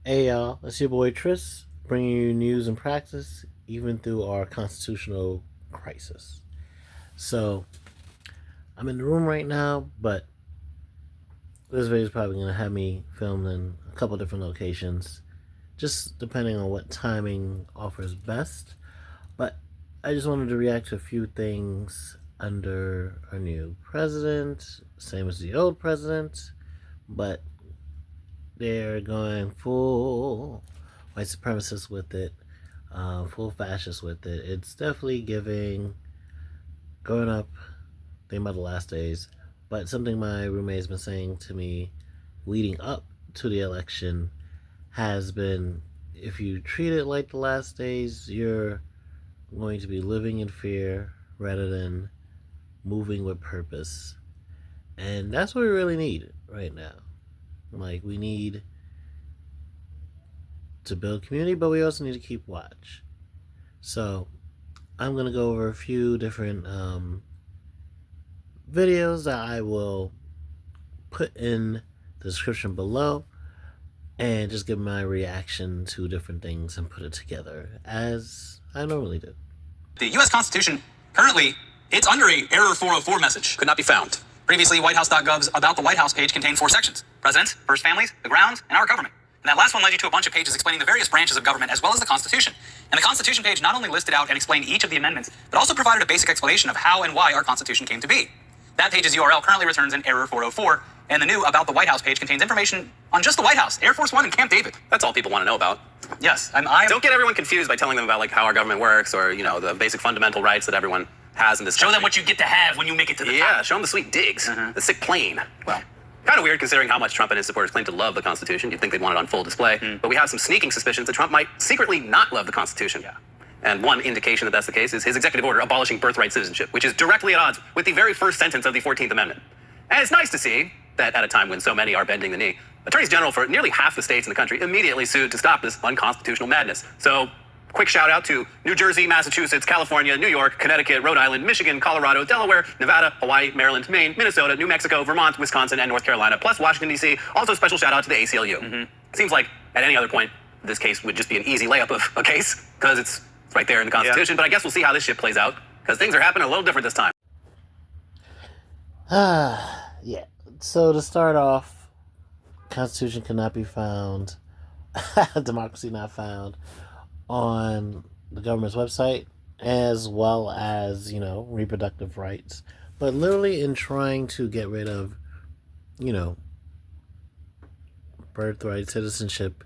Hey y'all, it's your boy Tris, bringing you news and practice, even through our constitutional crisis. So, I'm in the room right now, but this video is probably going to have me filmed in a couple different locations, just depending on what timing offers best. But I just wanted to react to a few things under our new president, same as the old president, but they're going full white supremacist with it, full fascist with it. It's definitely giving growing up, thinking about the last days, but something my roommate's been saying to me leading up to the election has been, if you treat it like the last days, you're going to be living in fear rather than moving with purpose. And that's what we really need right now. Like, we need to build community, but we also need to keep watch. So I'm going to go over a few different videos that I will put in the description below and just give my reaction to different things and put it together as I normally do. The U.S. Constitution, currently, it's under a error 404 message. Could not be found. Previously, whitehouse.gov's About the White House page contained 4 sections: presidents, first families, the grounds, and our government. And that last one led you to a bunch of pages explaining the various branches of government as well as the Constitution. And the Constitution page not only listed out and explained each of the amendments, but also provided a basic explanation of how and why our Constitution came to be. That page's URL currently returns an error 404, and the new About the White House page contains information on just the White House, Air Force One, and Camp David. That's all people want to know about. Yes, Don't get everyone confused by telling them about how our government works or, the basic fundamental rights that everyone has in this country. Show them what you get to have when you make it to the top. Yeah, show them the sweet digs, the sick plane. Well, kind of weird considering how much Trump and his supporters claim to love the Constitution. You'd think they'd want it on full display. But we have some sneaking suspicions that Trump might secretly not love the Constitution. Yeah. And one indication that that's the case is his executive order abolishing birthright citizenship, which is directly at odds with the very first sentence of the 14th Amendment. And it's nice to see that at a time when so many are bending the knee, attorneys general for nearly half the states in the country immediately sued to stop this unconstitutional madness. So, quick shout out to New Jersey, Massachusetts, California, New York, Connecticut, Rhode Island, Michigan, Colorado, Delaware, Nevada, Hawaii, Maryland, Maine, Minnesota, New Mexico, Vermont, Wisconsin, and North Carolina, plus Washington, D.C. Also, special shout out to the ACLU. Seems like at any other point, this case would just be an easy layup of a case because it's right there in the Constitution. But I guess we'll see how this shit plays out because things are happening a little different this time. Yeah. So to start off, Constitution cannot be found, democracy not found on the government's website, as well as, reproductive rights. But literally in trying to get rid of, birthright, citizenship,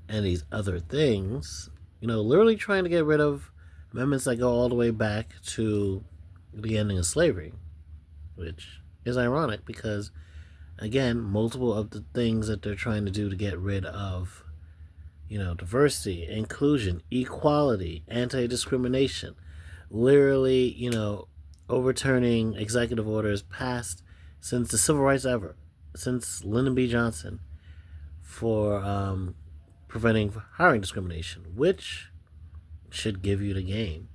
and these other things, literally trying to get rid of amendments that go all the way back to the ending of slavery, which is ironic because, again, multiple of the things that they're trying to do to get rid of, diversity, inclusion, equality, anti-discrimination, literally, overturning executive orders passed since the civil rights era, since Lyndon B. Johnson, for preventing hiring discrimination, which should give you the game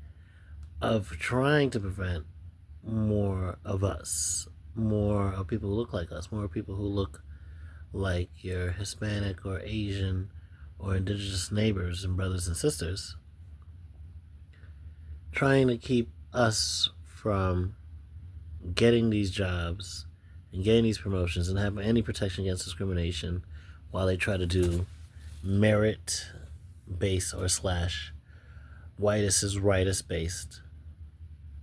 of trying to prevent more of us, more of people who look like us, more people who look like your Hispanic or Asian or indigenous neighbors and brothers and sisters, trying to keep us from getting these jobs and getting these promotions and having any protection against discrimination while they try to do merit-based or / whitest is rightest based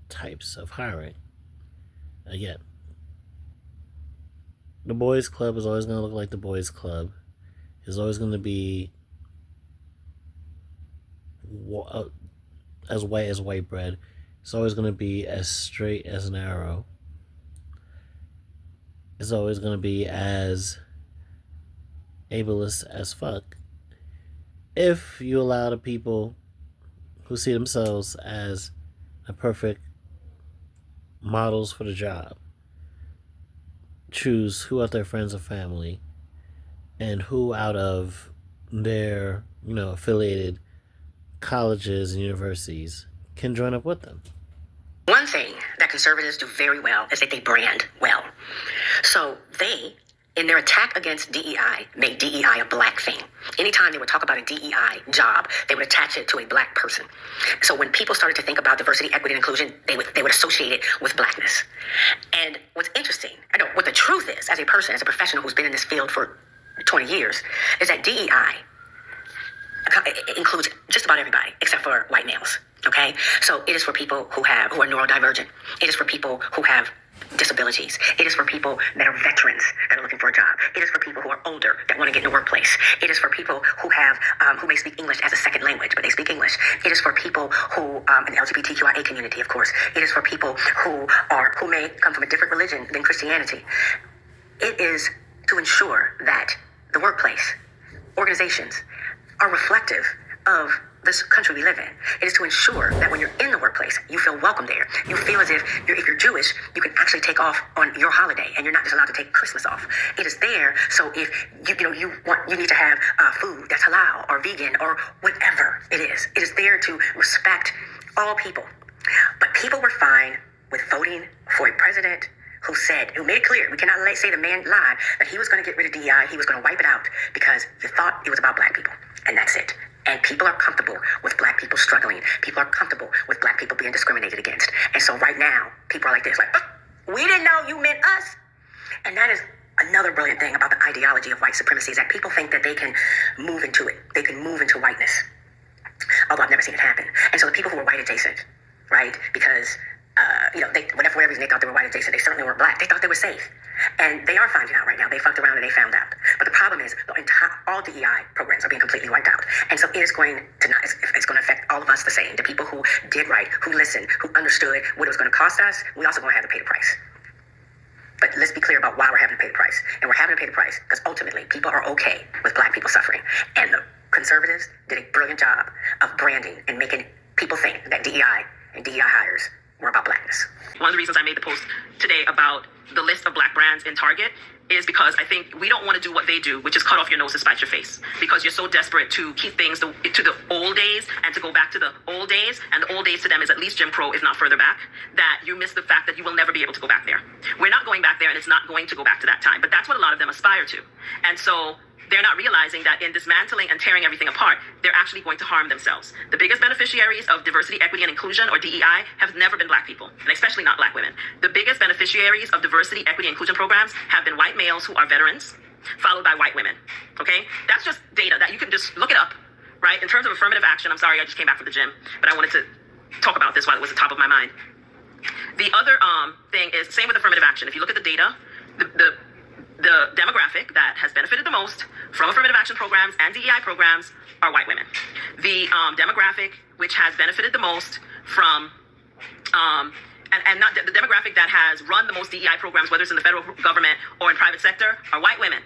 types of hiring. Again, the boys club is always going to look like the boys club. Is always going to be as white as white bread. It's always going to be as straight as an arrow. It's always going to be as ableist as fuck. If you allow the people who see themselves as the perfect models for the job choose who out their friends or family and who out of their, affiliated colleges and universities can join up with them. One thing that conservatives do very well is that they brand well. So they, in their attack against DEI, made DEI a black thing. Anytime they would talk about a DEI job, they would attach it to a black person. So when people started to think about diversity, equity, and inclusion, they would associate it with blackness. And what's interesting, I know what the truth is, as a person, as a professional who's been in this field for 20 years, is that DEI includes just about everybody except for white males. Okay, so it is for people who are neurodivergent. It is for people who have disabilities. It is for people that are veterans that are looking for a job. It is for people who are older that want to get in the workplace. It is for people who who may speak English as a second language, but they speak English. It is for people who, in the LGBTQIA community, of course. It is for people who may come from a different religion than Christianity. It is to ensure that the workplace, organizations, are reflective of this country we live in. It is to ensure that when you're in the workplace, you feel welcome there. You feel as if you're Jewish, you can actually take off on your holiday, and you're not just allowed to take Christmas off. It is there, so if you need to have food that's halal or vegan or whatever it is. It is there to respect all people. But people were fine with voting for a president who made it clear, we cannot say the man lied, that he was going to get rid of DEI, he was going to wipe it out because you thought it was about black people. And that's it. And people are comfortable with black people struggling. People are comfortable with black people being discriminated against. And so right now, people are like this, we didn't know you meant us. And that is another brilliant thing about the ideology of white supremacy, is that people think that they can move into it. They can move into whiteness. Although I've never seen it happen. And so the people who were white adjacent, right, because for whatever reason they thought they were white adjacent, they certainly weren't black. They thought they were safe. And they are finding out right now. They fucked around and they found out. But the problem is all DEI programs are being completely wiped out. And so it's going to affect all of us the same. The people who did right, who listened, who understood what it was going to cost us, we also going to have to pay the price. But let's be clear about why we're having to pay the price. And we're having to pay the price because ultimately people are okay with black people suffering. And the conservatives did a brilliant job of branding and making people think that DEI and DEI hires were about blackness. One of the reasons I made the post today about the list of black brands in Target is because I think we don't want to do what they do, which is cut off your nose and spite your face, because you're so desperate to keep things to the old days and to go back to the old days, and the old days to them is at least Jim Crow, if not further back, that you miss the fact that you will never be able to go back there. We're not going back there, and it's not going to go back to that time, but that's what a lot of them aspire to. And so they're not realizing that in dismantling and tearing everything apart, they're actually going to harm themselves. The biggest beneficiaries of diversity, equity, and inclusion, or DEI, have never been black people, and especially not black women. The biggest beneficiaries of diversity, equity, and inclusion programs have been white males who are veterans, followed by white women. Okay? That's just data that you can just look it up, right? In terms of affirmative action, I'm sorry, I just came back from the gym, but I wanted to talk about this while it was at the top of my mind. The other thing is, same with affirmative action. If you look at the data, the demographic that has benefited the most from affirmative action programs and DEI programs are white women. The demographic which has benefited the most from, and not the demographic that has run the most DEI programs, whether it's in the federal government or in private sector, are white women.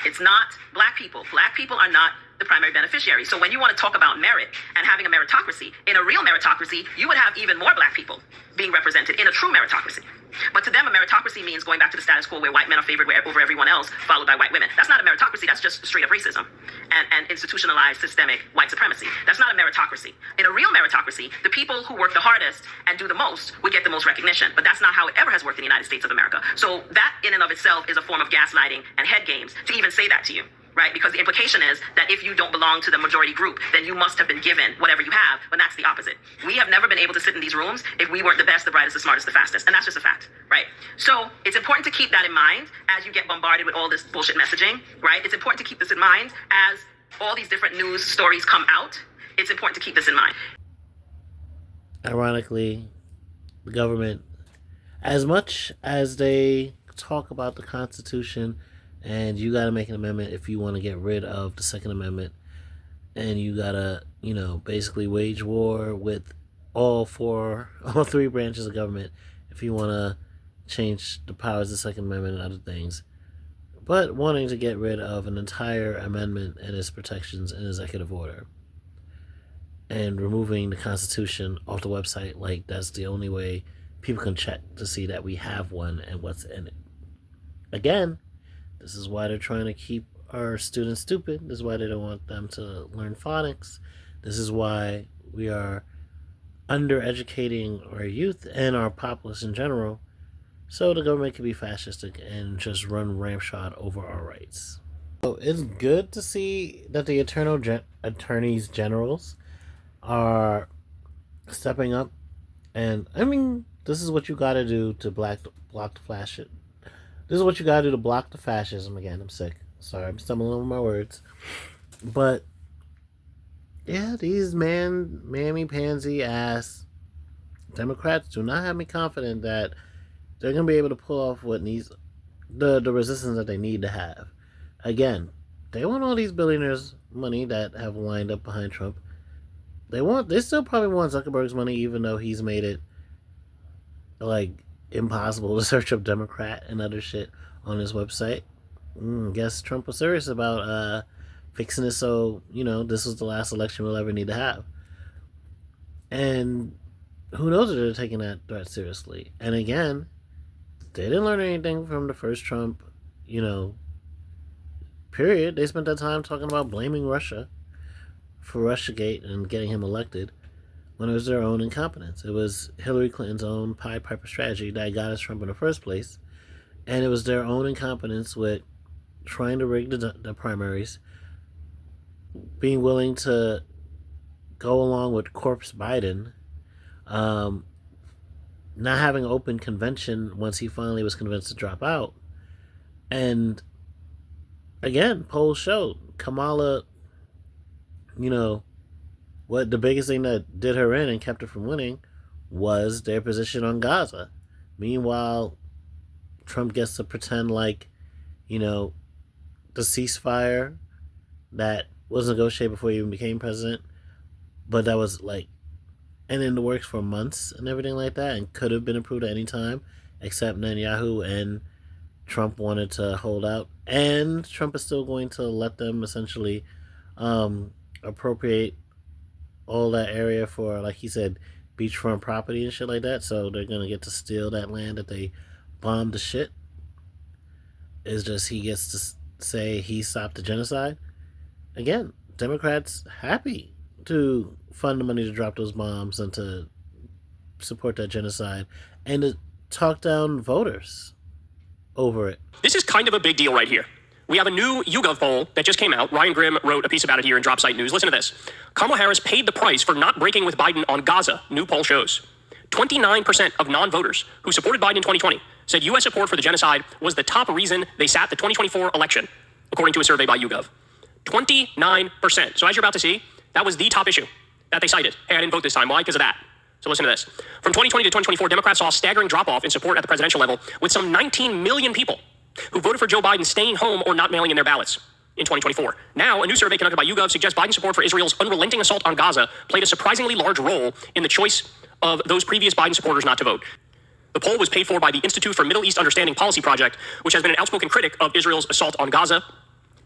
It's not black people. Black people are not the primary beneficiary. So when you want to talk about merit and having a meritocracy, in a real meritocracy, you would have even more black people being represented in a true meritocracy. But to them, a meritocracy means going back to the status quo where white men are favored over everyone else, followed by white women. That's not a meritocracy. That's just straight up racism and institutionalized systemic white supremacy. That's not a meritocracy. In a real meritocracy, the people who work the hardest and do the most would get the most recognition. But that's not how it ever has worked in the United States of America. So that in and of itself is a form of gaslighting and head games to even say that to you. Right? Because the implication is that if you don't belong to the majority group, then you must have been given whatever you have, when that's the opposite. We have never been able to sit in these rooms if we weren't the best, the brightest, the smartest, the fastest. And that's just a fact, right? So it's important to keep that in mind as you get bombarded with all this bullshit messaging, right? It's important to keep this in mind as all these different news stories come out. It's important to keep this in mind. Ironically, the government, as much as they talk about the Constitution, and you got to make an amendment if you want to get rid of the Second Amendment, and you got to, basically wage war with all three branches of government if you want to change the powers of the Second Amendment and other things. But wanting to get rid of an entire amendment and its protections in executive order, and removing the Constitution off the website, like that's the only way people can check to see that we have one and what's in it. Again, this is why they're trying to keep our students stupid. This is why they don't want them to learn phonics. This is why we are undereducating our youth and our populace in general, so the government can be fascistic and just run ramshot over our rights. So it's good to see that the attorneys generals are stepping up, and I mean, this is what you got to do to block the flash. This is what you got to do to block the fascism. Again, I'm sick. Sorry, I'm stumbling over my words, but yeah, these mammy-pansy ass Democrats do not have me confident that they're going to be able to pull off what needs the resistance that they need to have. Again, they want all these billionaires' money that have lined up behind Trump. They still probably want Zuckerberg's money, even though he's made it like impossible to search up Democrat and other shit on his website. Guess Trump was serious about fixing it so, this was the last election we'll ever need to have. And who knows if they're taking that threat seriously. And again, they didn't learn anything from the first Trump, period. They spent that time talking about blaming Russia for Russiagate and getting him elected when it was their own incompetence. It was Hillary Clinton's own Pied Piper strategy that got us Trump in the first place. And it was their own incompetence with trying to rig the primaries, being willing to go along with corpse Biden, not having an open convention once he finally was convinced to drop out. And again, polls showed Kamala, what the biggest thing that did her in and kept her from winning was their position on Gaza. Meanwhile, Trump gets to pretend like, the ceasefire that was negotiated before he even became president, but that was like, and in the works for months and everything like that, and could have been approved at any time, except Netanyahu and Trump wanted to hold out, and Trump is still going to let them essentially appropriate all that area for, like he said, beachfront property and shit like that. So they're gonna get to steal that land that they bombed to shit. It's just he gets to say he stopped the genocide. Again, Democrats happy to fund the money to drop those bombs and to support that genocide and to talk down voters over it. This is kind of a big deal right here. We have a new YouGov poll that just came out. Ryan Grimm wrote a piece about it here in Drop Site News. Listen to this. Kamala Harris paid the price for not breaking with Biden on Gaza, new poll shows. 29% of non-voters who supported Biden in 2020 said U.S. support for the genocide was the top reason they sat the 2024 election, according to a survey by YouGov. 29%. So as you're about to see, that was the top issue that they cited. Hey, I didn't vote this time. Why? Because of that. So listen to this. From 2020 to 2024, Democrats saw a staggering drop-off in support at the presidential level, with some 19 million people who voted for Joe Biden staying home or not mailing in their ballots in 2024. Now, a new survey conducted by YouGov suggests Biden's support for Israel's unrelenting assault on Gaza played a surprisingly large role in the choice of those previous Biden supporters not to vote. The poll was paid for by the Institute for Middle East Understanding Policy Project, which has been an outspoken critic of Israel's assault on Gaza.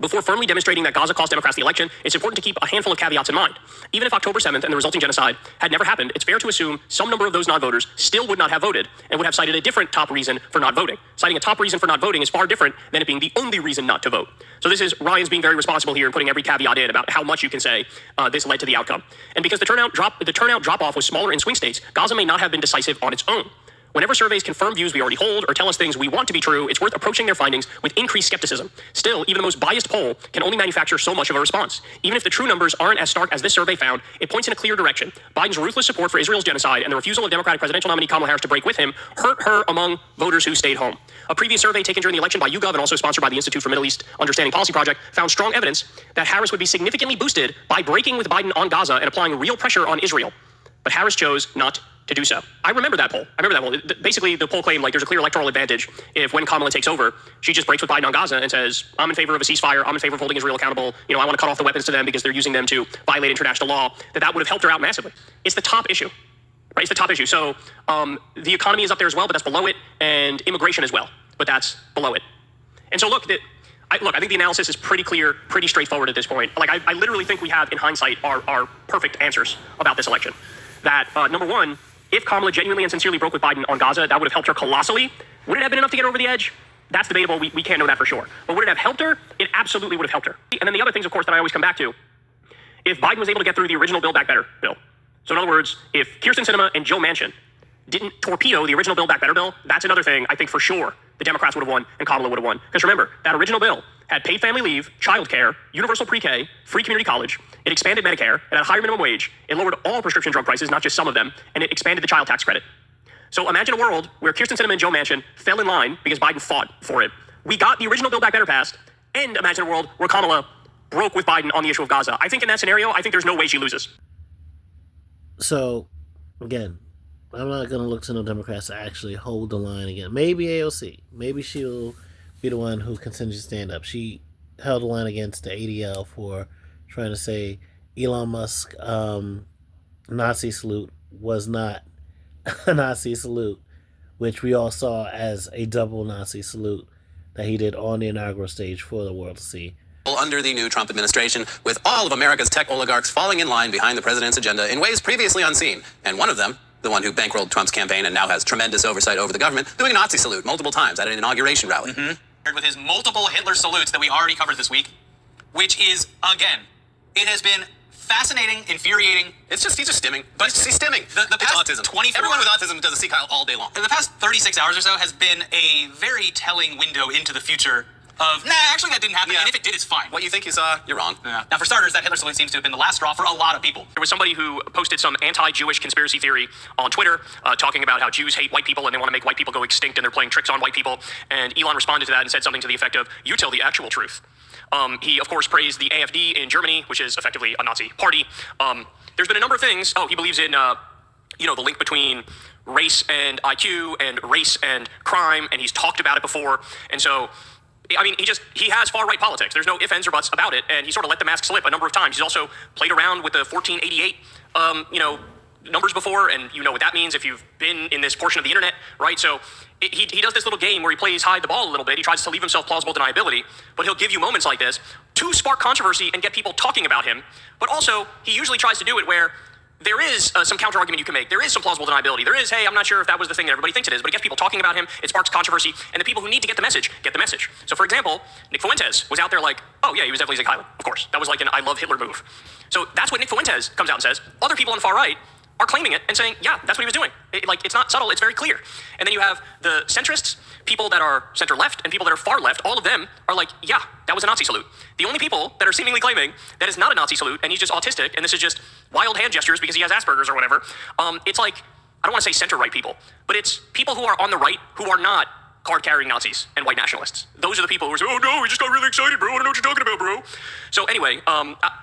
Before firmly demonstrating that Gaza cost Democrats the election, it's important to keep a handful of caveats in mind. Even if October 7th and the resulting genocide had never happened, it's fair to assume some number of those non-voters still would not have voted and would have cited a different top reason for not voting. Citing a top reason for not voting is far different than it being the only reason not to vote. So this is Ryan's being very responsible here and putting every caveat in about how much you can say this led to the outcome. And because the turnout drop-off was smaller in swing states, Gaza may not have been decisive on its own. Whenever surveys confirm views we already hold or tell us things we want to be true, it's worth approaching their findings with increased skepticism. Still, even the most biased poll can only manufacture so much of a response. Even if the true numbers aren't as stark as this survey found, it points in a clear direction. Biden's ruthless support for Israel's genocide and the refusal of Democratic presidential nominee Kamala Harris to break with him hurt her among voters who stayed home. A previous survey taken during the election by YouGov and also sponsored by the Institute for Middle East Understanding Policy Project found strong evidence that Harris would be significantly boosted by breaking with Biden on Gaza and applying real pressure on Israel. But Harris chose not to do so. I remember that poll. Basically, the poll claimed there's a clear electoral advantage if when Kamala takes over, she just breaks with Biden on Gaza and says, I'm in favor of a ceasefire, I'm in favor of holding Israel accountable, I want to cut off the weapons to them because they're using them to violate international law, that would have helped her out massively. It's the top issue, right? It's the top issue. So the economy is up there as well, but that's below it, and immigration as well, but that's below it. And so I think the analysis is pretty clear, pretty straightforward at this point. I literally think we have, in hindsight, our perfect answers about this election. That, number one, if Kamala genuinely and sincerely broke with Biden on Gaza, that would have helped her colossally. Would it have been enough to get her over the edge? That's debatable. We can't know that for sure. But would it have helped her? It absolutely would have helped her. And then the other things, of course, that I always come back to, if Biden was able to get through the original Build Back Better bill. So in other words, if Kirsten Sinema and Joe Manchin didn't torpedo the original Build Back Better bill, that's another thing I think for sure the Democrats would have won and Kamala would have won. Because remember, that original bill had paid family leave, childcare, universal pre-K, free community college. It expanded Medicare. It had a higher minimum wage. It lowered all prescription drug prices, not just some of them, and it expanded the child tax credit. So imagine a world where Kirsten Sinema and Joe Manchin fell in line because Biden fought for it. We got the original Build Back Better passed, and imagine a world where Kamala broke with Biden on the issue of Gaza. I think in that scenario, I think there's no way she loses. So, again, I'm not going to look to no Democrats to actually hold the line again. Maybe AOC. Maybe she'll be the one who continues to stand up. She held the line against the ADL for trying to say Elon Musk Nazi salute was not a Nazi salute, which we all saw as a double Nazi salute that he did on the inaugural stage for the world to see. Under the new Trump administration, with all of America's tech oligarchs falling in line behind the president's agenda in ways previously unseen. And one of them, the one who bankrolled Trump's campaign and now has tremendous oversight over the government, doing a Nazi salute multiple times at an inauguration rally. With his multiple Hitler salutes that we already covered this week, which is, again, it has been fascinating, infuriating. He's just stimming. But he's stimming. The past autism. 24 Everyone with autism does a Sikh all day long. The past 36 hours or so has been a very telling window into the future of, actually that didn't happen, and if it did, it's fine. What you think you saw, you're wrong. Yeah. Now, for starters, that Hitler salute seems to have been the last straw for a lot of people. There was somebody who posted some anti-Jewish conspiracy theory on Twitter, talking about how Jews hate white people and they want to make white people go extinct and they're playing tricks on white people. And Elon responded to that and said something to the effect of, "You tell the actual truth." He, of course, praised the AfD in Germany, which is effectively a Nazi party. There's been a number of things. He believes in, the link between race and IQ and race and crime, and he's talked about it before. And so, I mean, he has far-right politics. There's no ifs, ands, or buts about it, and he sort of let the mask slip a number of times. He's also played around with the 1488, numbers before, and you know what that means if you've been in this portion of the internet, right? So he does this little game where he plays hide the ball a little bit. He tries to leave himself plausible deniability, but he'll give you moments like this to spark controversy and get people talking about him. But also, he usually tries to do it where there is some counter-argument you can make. There is some plausible deniability. There is, hey, I'm not sure if that was the thing that everybody thinks it is, but it gets people talking about him, it sparks controversy, and the people who need to get the message, get the message. So, for example, Nick Fuentes was out there like, oh yeah, he was definitely Zig Heil. Of course. That was like an I love Hitler move. So that's what Nick Fuentes comes out and says. Other people on the far right are claiming it and saying, yeah, that's what he was doing. It's not subtle, it's very clear. And then you have the centrists, people that are center-left, and people that are far-left, all of them are like, yeah, that was a Nazi salute. The only people that are seemingly claiming that is not a Nazi salute, and he's just autistic, and this is just wild hand gestures because he has Asperger's or whatever, it's like, I don't want to say center-right people, but it's people who are on the right who are not card-carrying Nazis and white nationalists. Those are the people who are saying, oh no, we just got really excited, bro, I don't know what you're talking about, bro. So anyway,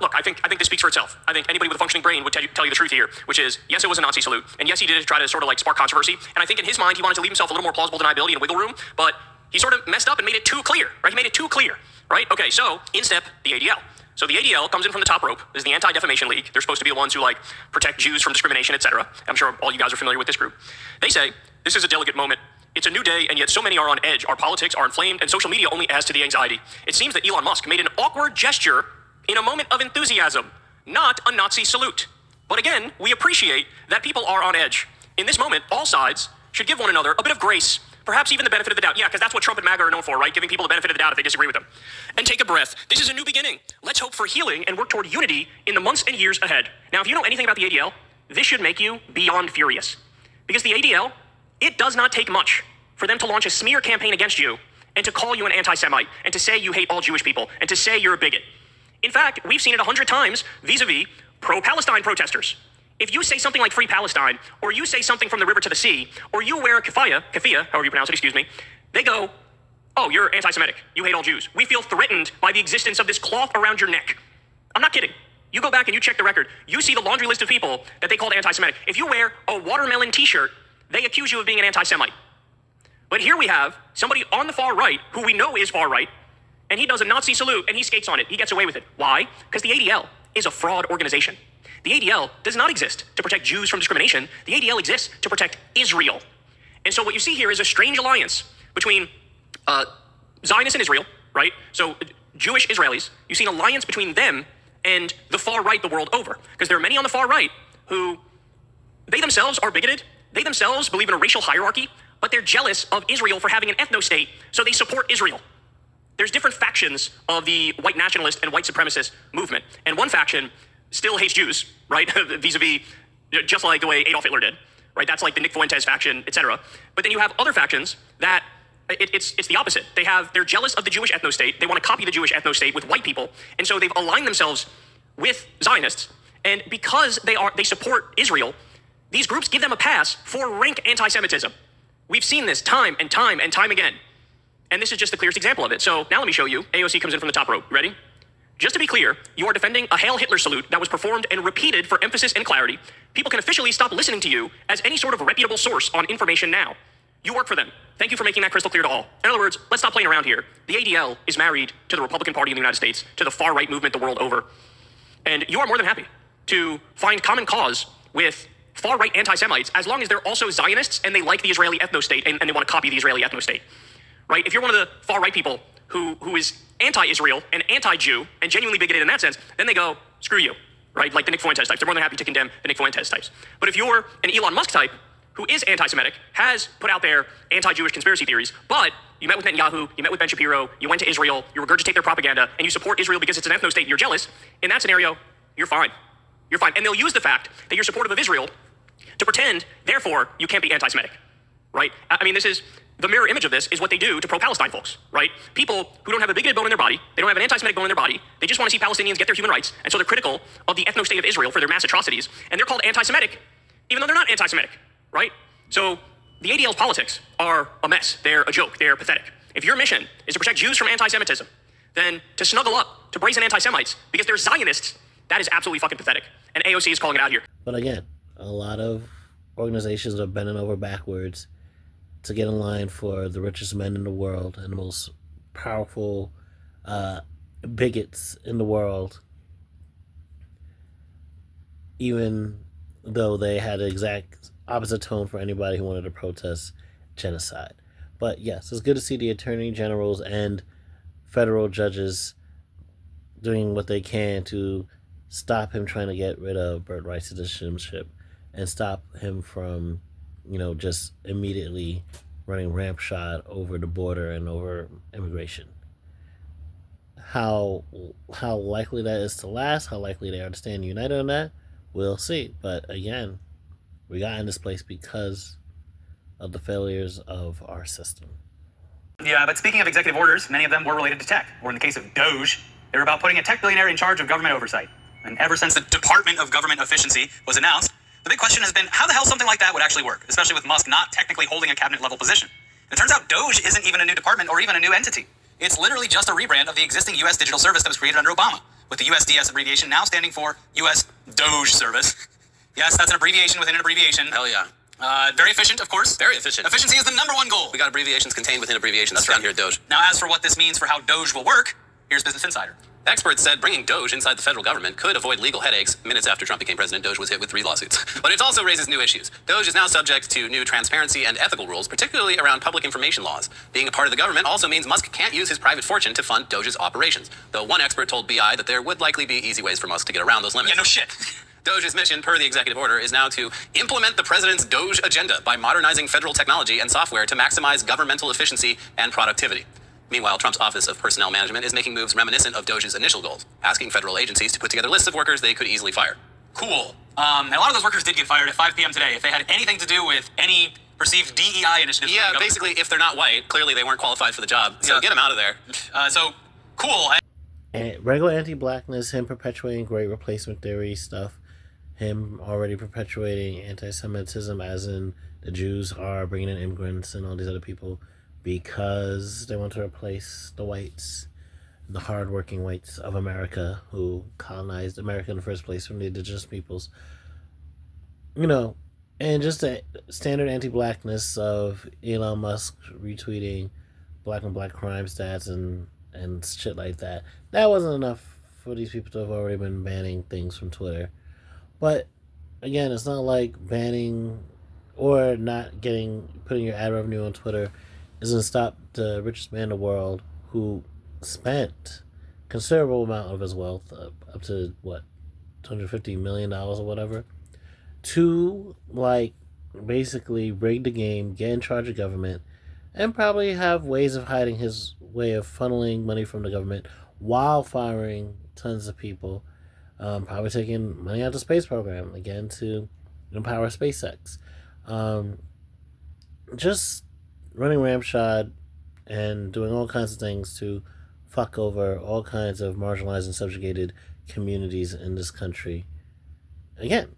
look, I think this speaks for itself. I think anybody with a functioning brain would tell you the truth here, which is, yes, it was a Nazi salute, and yes, he did it to try to sort of like spark controversy, and I think in his mind, he wanted to leave himself a little more plausible deniability and wiggle room, but he sort of messed up and made it too clear, right? He made it too clear, right? Okay, so in step the ADL. So the ADL comes in from the top rope. This is the Anti-Defamation League. They're supposed to be the ones who like protect Jews from discrimination, etc. I'm sure all you guys are familiar with this group. They say, this is a delicate moment. It's a new day, and yet so many are on edge. Our politics are inflamed, and social media only adds to the anxiety. It seems that Elon Musk made an awkward gesture in a moment of enthusiasm, not a Nazi salute. But again, we appreciate that people are on edge. In this moment, all sides should give one another a bit of grace, perhaps even the benefit of the doubt. Yeah, because that's what Trump and MAGA are known for, right? Giving people the benefit of the doubt if they disagree with them. And take a breath. This is a new beginning. Let's hope for healing and work toward unity in the months and years ahead. Now, if you know anything about the ADL, this should make you beyond furious. Because the ADL, it does not take much for them to launch a smear campaign against you and to call you an anti-Semite and to say you hate all Jewish people and to say you're a bigot. In fact, we've seen it 100 times vis-a-vis pro-Palestine protesters. If you say something like Free Palestine, or you say something from the river to the sea, or you wear a keffiyeh, however you pronounce it, excuse me, they go, oh, you're anti-Semitic. You hate all Jews. We feel threatened by the existence of this cloth around your neck. I'm not kidding. You go back and you check the record. You see the laundry list of people that they called anti-Semitic. If you wear a watermelon t-shirt, they accuse you of being an anti-Semite. But here we have somebody on the far right, who we know is far right, and he does a Nazi salute and he skates on it. He gets away with it. Why? Because the ADL is a fraud organization. The ADL does not exist to protect Jews from discrimination. The ADL exists to protect Israel. And so what you see here is a strange alliance between Zionists and Israel, right? So Jewish Israelis, you see an alliance between them and the far right the world over. Because there are many on the far right who, they themselves are bigoted. They themselves believe in a racial hierarchy, but they're jealous of Israel for having an ethno-state, so they support Israel. There's different factions of the white nationalist and white supremacist movement. And one faction still hates Jews, right? Vis-a-vis, just like the way Adolf Hitler did, right? That's like the Nick Fuentes faction, etc. But then you have other factions that It's the opposite. They're jealous of the Jewish ethno-state. They want to copy the Jewish ethno-state with white people, and so they've aligned themselves with Zionists. And because they support Israel, these groups give them a pass for rank anti-Semitism. We've seen this time and time and time again. And this is just the clearest example of it. So now let me show you. AOC comes in from the top row. You ready? Just to be clear, you are defending a Hail Hitler salute that was performed and repeated for emphasis and clarity. People can officially stop listening to you as any sort of reputable source on information now. You work for them. Thank you for making that crystal clear to all. In other words, let's stop playing around here. The ADL is married to the Republican Party in the United States, to the far-right movement the world over. And you are more than happy to find common cause with far-right anti-Semites as long as they're also Zionists and they like the Israeli ethno-state and they want to copy the Israeli ethno-state. Right? If you're one of the far-right people who is anti-Israel and anti-Jew and genuinely bigoted in that sense, then they go, screw you, right? Like the Nick Fuentes types. They're more than happy to condemn the Nick Fuentes types. But if you're an Elon Musk type who is anti-Semitic, has put out their anti-Jewish conspiracy theories, but you met with Netanyahu, you met with Ben Shapiro, you went to Israel, you regurgitate their propaganda, and you support Israel because it's an ethno-state and you're jealous, in that scenario, you're fine. You're fine. And they'll use the fact that you're supportive of Israel to pretend, therefore, you can't be anti-Semitic, right? I mean, this is... The mirror image of this is what they do to pro-Palestine folks, right? People who don't have a bigoted bone in their body, they don't have an anti-Semitic bone in their body, they just want to see Palestinians get their human rights, and so they're critical of the ethno-state of Israel for their mass atrocities, and they're called anti-Semitic, even though they're not anti-Semitic, right? So the ADL's politics are a mess. They're a joke. They're pathetic. If your mission is to protect Jews from anti-Semitism, then to snuggle up to brazen anti-Semites because they're Zionists, that is absolutely fucking pathetic. And AOC is calling it out here. But again, a lot of organizations are bending over backwards to get in line for the richest men in the world and the most powerful bigots in the world, even though they had the exact opposite tone for anybody who wanted to protest genocide. But yes, it's good to see the attorney generals and federal judges doing what they can to stop him trying to get rid of birthright citizenship and stop him from, just immediately running rampshot over the border and over immigration. How likely that is to last, how likely they are to stand united on that, we'll see. But again, we got in this place because of the failures of our system. Yeah, but speaking of executive orders, many of them were related to tech, or in the case of Doge, they were about putting a tech billionaire in charge of government oversight. And ever since the Department of Government Efficiency was announced, the big question has been how the hell something like that would actually work, especially with Musk not technically holding a cabinet level position. It turns out Doge isn't even a new department or even a new entity. It's literally just a rebrand of the existing U.S. digital service that was created under Obama, with the USDS abbreviation now standing for U.S. Doge Service. Yes, that's an abbreviation within an abbreviation. Hell yeah. Very efficient, of course. Very efficient. Efficiency is the number one goal. We got abbreviations contained within abbreviations. That's down right. here at Doge. Now, as for what this means for how Doge will work, here's Business Insider. Experts said bringing Doge inside the federal government could avoid legal headaches. Minutes after Trump became president, Doge was hit with 3 lawsuits. But it also raises new issues. Doge is now subject to new transparency and ethical rules, particularly around public information laws. Being a part of the government also means Musk can't use his private fortune to fund Doge's operations, though one expert told BI that there would likely be easy ways for Musk to get around those limits. Yeah, no shit. Doge's mission, per the executive order, is now to implement the president's Doge agenda by modernizing federal technology and software to maximize governmental efficiency and productivity. Meanwhile, Trump's Office of Personnel Management is making moves reminiscent of Doge's initial goals, asking federal agencies to put together lists of workers they could easily fire. Cool. And a lot of those workers did get fired at 5 p.m. today if they had anything to do with any perceived DEI initiatives. Yeah, basically, if they're not white, clearly they weren't qualified for the job. So get them out of there. So, cool. And regular anti-blackness, him perpetuating great replacement theory stuff, him already perpetuating anti-Semitism, as in the Jews are bringing in immigrants and all these other people because they want to replace the whites, the hard-working whites of America who colonized America in the first place from the indigenous peoples. And just the standard anti-blackness of Elon Musk retweeting black on black crime stats and shit like that. That wasn't enough for these people to have already been banning things from Twitter. But again, it's not like banning or not putting your ad revenue on Twitter is going to stop the richest man in the world who spent considerable amount of his wealth, up to $250 million or whatever, to basically rig the game, get in charge of government, and probably have ways of hiding his way of funneling money from the government while firing tons of people. Probably taking money out of the space program, again, to empower SpaceX. Just running ramshot and doing all kinds of things to fuck over all kinds of marginalized and subjugated communities in this country. Again,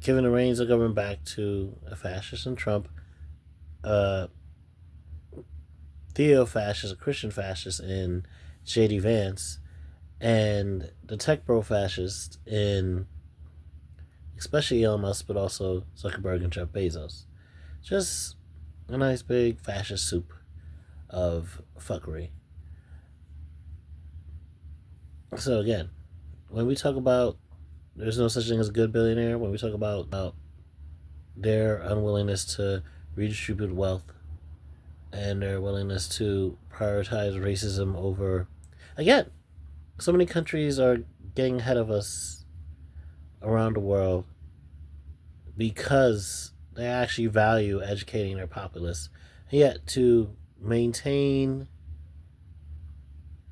giving the reins of government back to a fascist in Trump, a theo-fascist, a Christian fascist in J.D. Vance, and the tech bro fascist in especially Elon Musk, but also Zuckerberg and Jeff Bezos. Just a nice big fascist soup of fuckery. So again, when we talk about there's no such thing as a good billionaire, when we talk about their unwillingness to redistribute wealth and their willingness to prioritize racism over, again, so many countries are getting ahead of us around the world because they actually value educating their populace. And yet, to maintain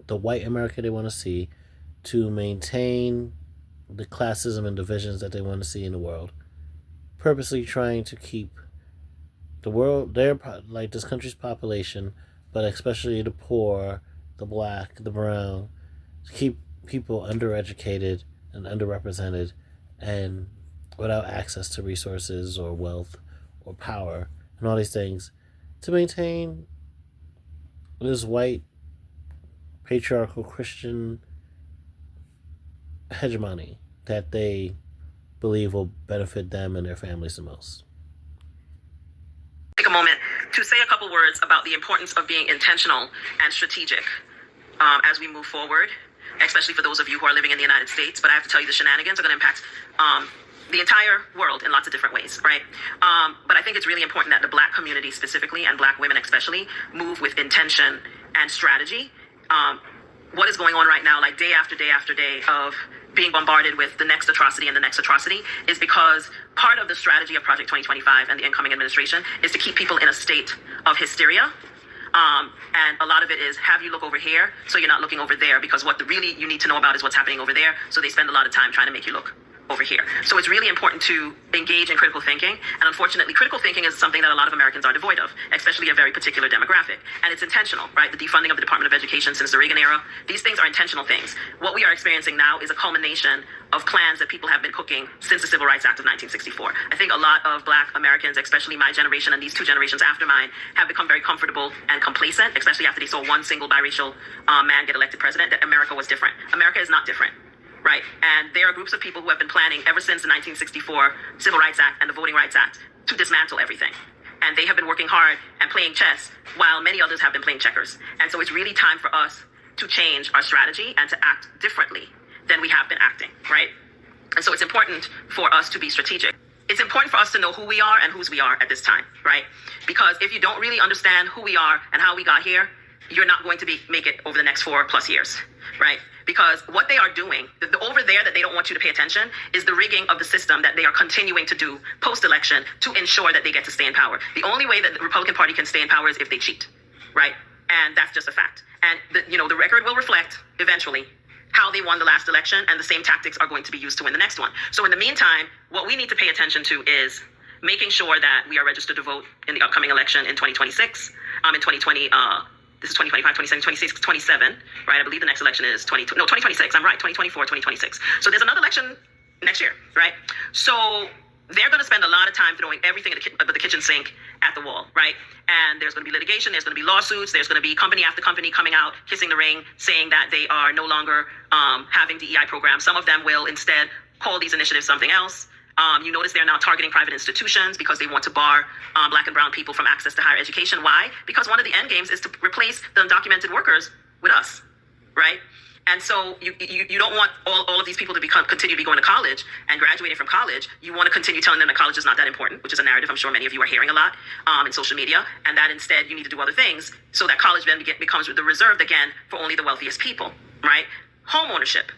the white America they want to see, to maintain the classism and divisions that they want to see in the world, purposely trying to keep the world, this country's population, but especially the poor, the black, the brown, to keep people undereducated and underrepresented and without access to resources or wealth or power and all these things, to maintain this white patriarchal Christian hegemony that they believe will benefit them and their families the most. Take a moment to say a couple words about the importance of being intentional and strategic as we move forward, especially for those of you who are living in the United States. But I have to tell you, the shenanigans are going to impact the entire world in lots of different ways, right? But I think it's really important that the Black community specifically, and Black women especially, move with intention and strategy. What is going on right now, like day after day after day of being bombarded with the next atrocity and the next atrocity, is because part of the strategy of Project 2025 and the incoming administration is to keep people in a state of hysteria. And a lot of it is have you look over here so you're not looking over there, because what really you need to know about is what's happening over there. So they spend a lot of time trying to make you look over here. So it's really important to engage in critical thinking. And unfortunately, critical thinking is something that a lot of Americans are devoid of, especially a very particular demographic. And it's intentional, right? The defunding of the Department of Education since the Reagan era, these things are intentional things. What we are experiencing now is a culmination of plans that people have been cooking since the Civil Rights Act of 1964. I think a lot of Black Americans, especially my generation and these two generations after mine, have become very comfortable and complacent, especially after they saw one single biracial man get elected president, that America was different. America is not different. Right? And there are groups of people who have been planning ever since the 1964 Civil Rights Act and the Voting Rights Act to dismantle everything. And they have been working hard and playing chess while many others have been playing checkers. And so it's really time for us to change our strategy and to act differently than we have been acting, right? And so it's important for us to be strategic. It's important for us to know who we are and whose we are at this time, right? Because if you don't really understand who we are and how we got here, you're not going to make it over the next 4+ years, right? Because what they are doing, the over there that they don't want you to pay attention, is the rigging of the system that they are continuing to do post-election to ensure that they get to stay in power. The only way that the Republican Party can stay in power is if they cheat, right? And that's just a fact. And the record will reflect eventually how they won the last election, and the same tactics are going to be used to win the next one. So in the meantime, what we need to pay attention to is making sure that we are registered to vote in the upcoming election in 2026, in 2020. This is 2025, 27, 26, 27, right? I believe the next election is 2026. I'm right, 2024, 2026. So there's another election next year, right? So they're going to spend a lot of time throwing everything but the kitchen sink at the wall, right? And there's going to be litigation, there's going to be lawsuits, there's going to be company after company coming out, kissing the ring, saying that they are no longer having DEI programs. Some of them will instead call these initiatives something else. You notice they're now targeting private institutions because they want to bar Black and brown people from access to higher education. Why? Because one of the end games is to replace the undocumented workers with us, right? And so you don't want all of these people to continue to be going to college and graduating from college. You want to continue telling them that college is not that important, which is a narrative I'm sure many of you are hearing a lot in social media, and that instead you need to do other things so that college then becomes the reserved again for only the wealthiest people, right? Home ownership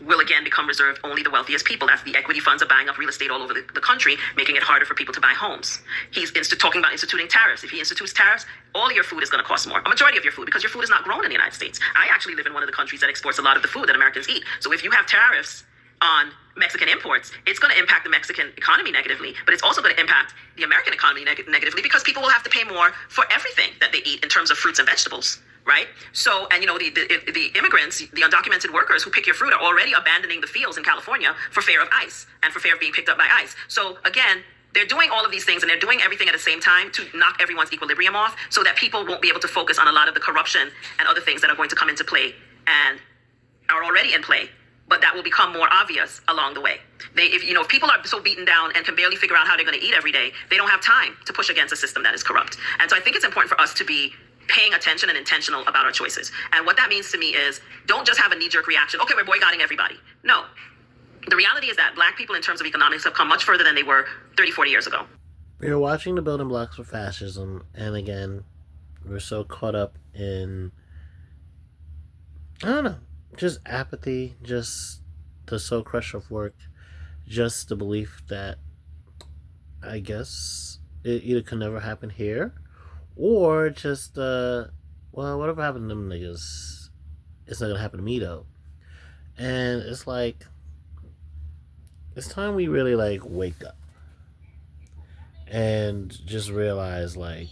will again become reserved only the wealthiest people. As the equity funds are buying up real estate all over the country, making it harder for people to buy homes. He's talking about instituting tariffs. If he institutes tariffs, all of your food is going to cost more. A majority of your food, because your food is not grown in the United States. I actually live in one of the countries that exports a lot of the food that Americans eat. So if you have tariffs on Mexican imports, it's going to impact the Mexican economy negatively, but it's also going to impact the American economy negatively because people will have to pay more for everything that they eat in terms of fruits and vegetables, right? So, and the immigrants, the undocumented workers who pick your fruit are already abandoning the fields in California for fear of ICE and for fear of being picked up by ICE. So again, they're doing all of these things and they're doing everything at the same time to knock everyone's equilibrium off so that people won't be able to focus on a lot of the corruption and other things that are going to come into play and are already in play, but that will become more obvious along the way. If people are so beaten down and can barely figure out how they're going to eat every day, they don't have time to push against a system that is corrupt. And so I think it's important for us to be paying attention and intentional about our choices. And what that means to me is don't just have a knee-jerk reaction. Okay, we're boycotting everybody. No. The reality is that black people in terms of economics have come much further than they were 30, 40 years ago. We're watching the building blocks for fascism, and again, we're so caught up in, I don't know, just apathy, just the soul crush of work, just the belief that I guess it either could never happen here, or just, well, whatever happened to them niggas, it's not gonna happen to me though. And it's like, it's time we really like wake up and just realize like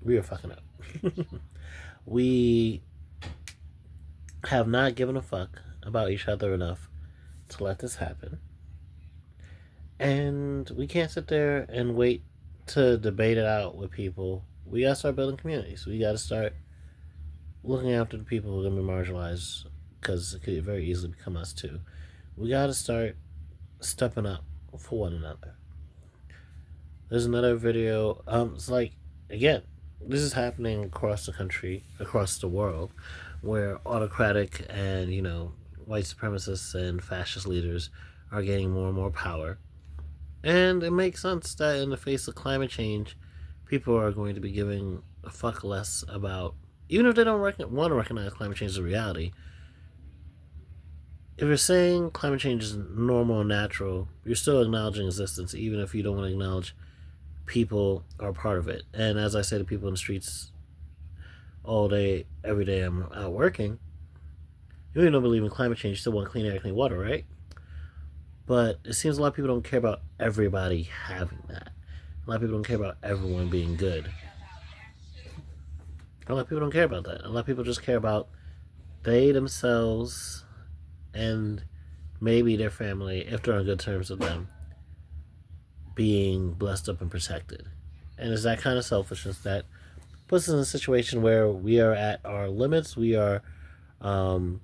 we are fucking up. We have not given a fuck about each other enough to let this happen. And we can't sit there and wait to debate it out with people. We gotta start building communities. We gotta start looking after the people who are gonna be marginalized, because it could very easily become us too. We gotta start stepping up for one another. There's another video. It's like, again, this is happening across the country, across the world, where autocratic and, white supremacists and fascist leaders are gaining more and more power. And it makes sense that in the face of climate change, people are going to be giving a fuck less about, even if they don't want to recognize climate change as a reality. If you're saying climate change is normal and natural, you're still acknowledging existence, even if you don't want to acknowledge people are part of it. And as I say to people in the streets all day, every day I'm out working, you really don't believe in climate change, you still want clean air, clean water, right? But it seems a lot of people don't care about everybody having that. A lot of people don't care about everyone being good. A lot of people don't care about that. A lot of people just care about they themselves and maybe their family, if they're on good terms with them, being blessed up and protected. And it's that kind of selfishness that puts us in a situation where we are at our limits. We are running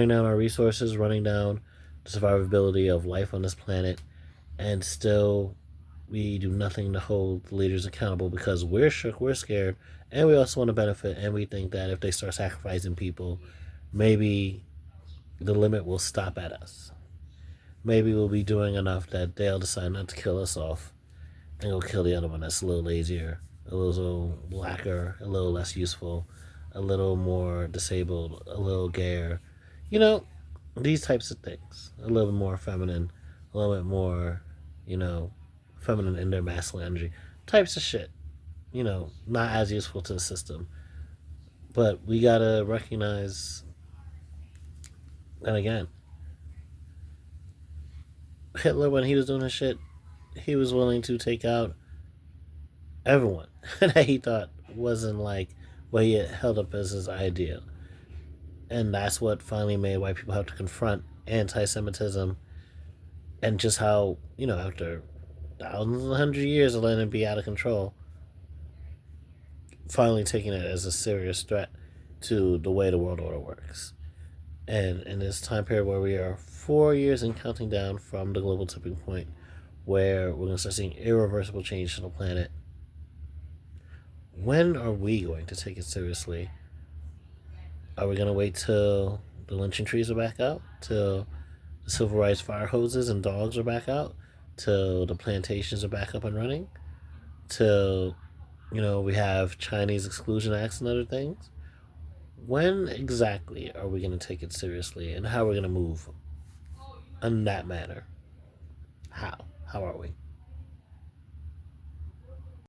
down our resources, running down the survivability of life on this planet, and still we do nothing to hold the leaders accountable because we're shook, we're scared, and we also want to benefit, and we think that if they start sacrificing people, maybe the limit will stop at us. Maybe we'll be doing enough that they'll decide not to kill us off and go kill the other one that's a little lazier, a little blacker, a little less useful, a little more disabled, a little gayer. These types of things. A little bit more feminine, a little bit more, feminine in their masculine energy. Types of shit. Not as useful to the system. But we gotta recognize, and again, Hitler, when he was doing his shit, he was willing to take out everyone that he thought wasn't like what he held up as his ideal. And that's what finally made white people have to confront anti-Semitism and just how, after thousands and hundreds of years of letting it be out of control, finally taking it as a serious threat to the way the world order works. And in this time period where we are 4 years and counting down from the global tipping point, where we're going to start seeing irreversible change to the planet, when are we going to take it seriously? Are we going to wait till the lynching trees are back out? Till the civil rights fire hoses and dogs are back out? Till the plantations are back up and running? Till, we have Chinese exclusion acts and other things? When exactly are we going to take it seriously, and how are we going to move in that manner? How? How are we?